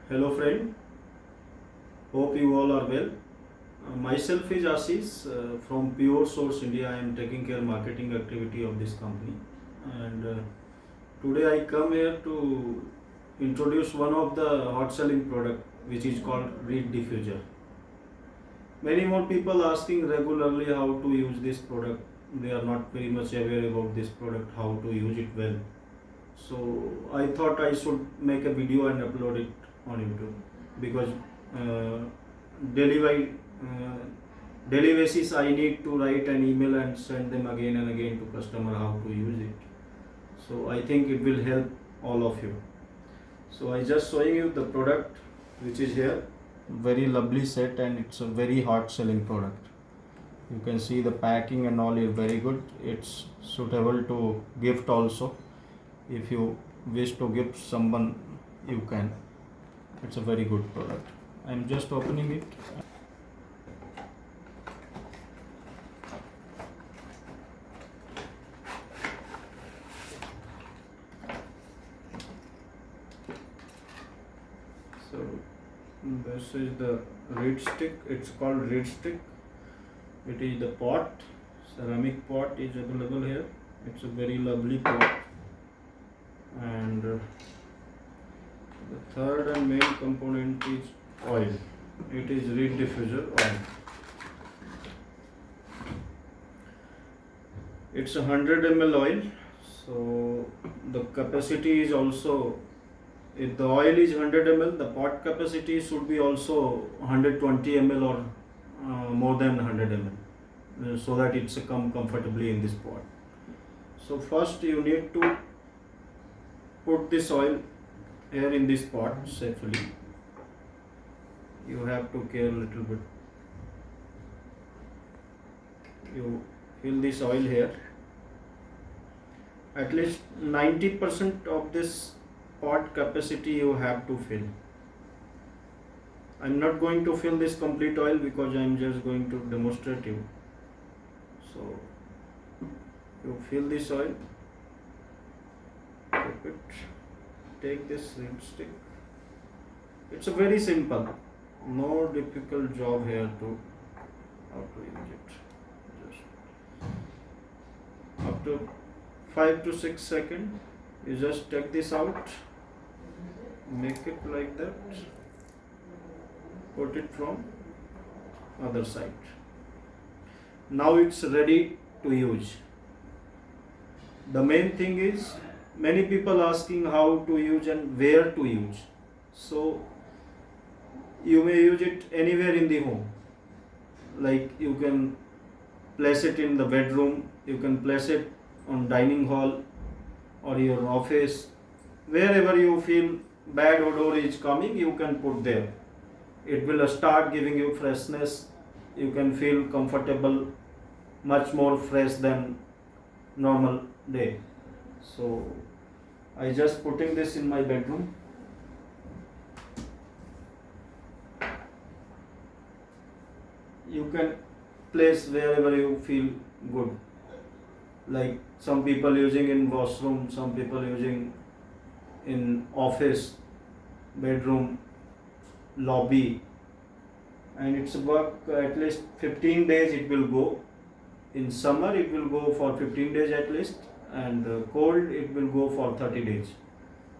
Hello friend, hope you all are well. Myself is Ashish from Pure Source India. I am taking care marketing activity of this company, and today I come here to introduce one of the hot selling product which is called Reed Diffuser. Many more people asking regularly how to use this product. They are not very much aware about this product, how to use it well. So I thought I should make a video and upload it on YouTube because uh, daily by uh, daily basis I need to write an email and send them again and again to customer how to use it. So I think it will help all of you. So I just showing you the product which is here. Very lovely set and it's a very hot selling product. You can see the packing and all is very good. It's suitable to gift also. If you wish to gift someone, you can. It's a very good product. I'm just opening it. So this is the reed stick. It's called reed stick. It is the pot. Ceramic pot is available here. It's a very lovely pot. And the third and main component is oil. It is reed diffuser oil. It's 100 ml oil. So the capacity is also, if the oil is 100 ml, the pot capacity should be also 120 ml or more than 100 ml, so that it's come comfortably in this pot. So first you need to put this oil here in this pot safely. You have to care a little bit. You fill this oil here. At least 90% of this pot capacity you have to fill. I'm not going to fill this complete oil because I'm just going to demonstrate you. So you fill this oil, keep it, take this reed stick. It's a very simple, no difficult job here to how to use it. Just after 5 to 6 seconds, you just take this out, make it like that, put it from other side. Now it's ready to use. The main thing is many people asking how to use and where to use. So you may use it anywhere in the home. Like you can place it in the bedroom, you can place it on dining hall or your office. Wherever you feel bad odor is coming, you can put there. It will start giving you freshness. You can feel comfortable, much more fresh than normal day. So I just putting this in my bedroom. You can place wherever you feel good. Like some people using in washroom, some people using in office, bedroom, lobby, and it's work at least 15 days it will go. In summer it will go for 15 days at least, and cold it will go for 30 days,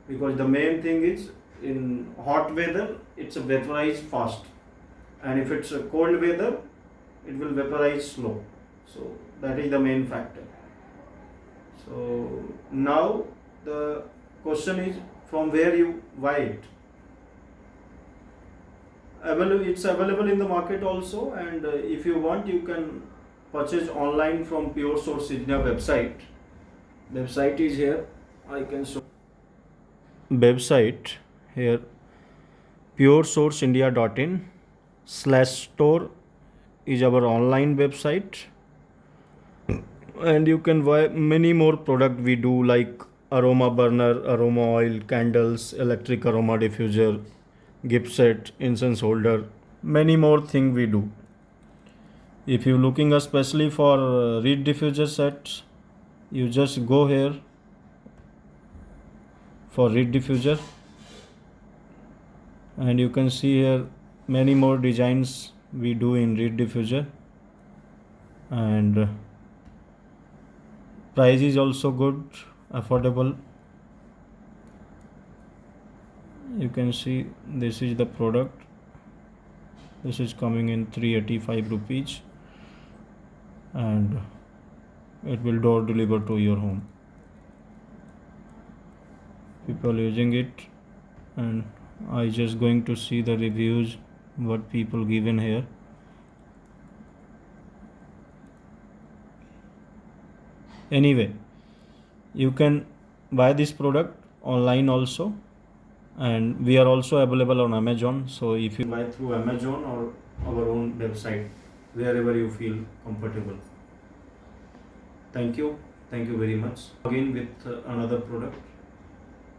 because the main thing is in hot weather it's a vaporize fast, and if it's a cold weather it will vaporize slow. So that is the main factor. So now the question is from where you buy it. It's available in the market also, and if you want you can purchase online from Pure Source India website. The website is here. I can show website here, puresourceindia.in/store is our online website, and you can buy many more product we do, like aroma burner, aroma oil, candles, electric aroma diffuser, gift set, incense holder, many more thing we do. If you looking especially for reed diffuser sets, you just go here for reed diffuser. And you can see here many more designs we do in reed diffuser, and price is also good, affordable. You can see this is the product. This is coming in 385 rupees, and it will door deliver to your home. People using it, and I just going to see the reviews what people given here. Anyway, you can buy this product online also, and we are also available on Amazon. So if you buy through Amazon or our own website, wherever you feel comfortable. Thank you very much again with another product.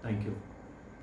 Thank you.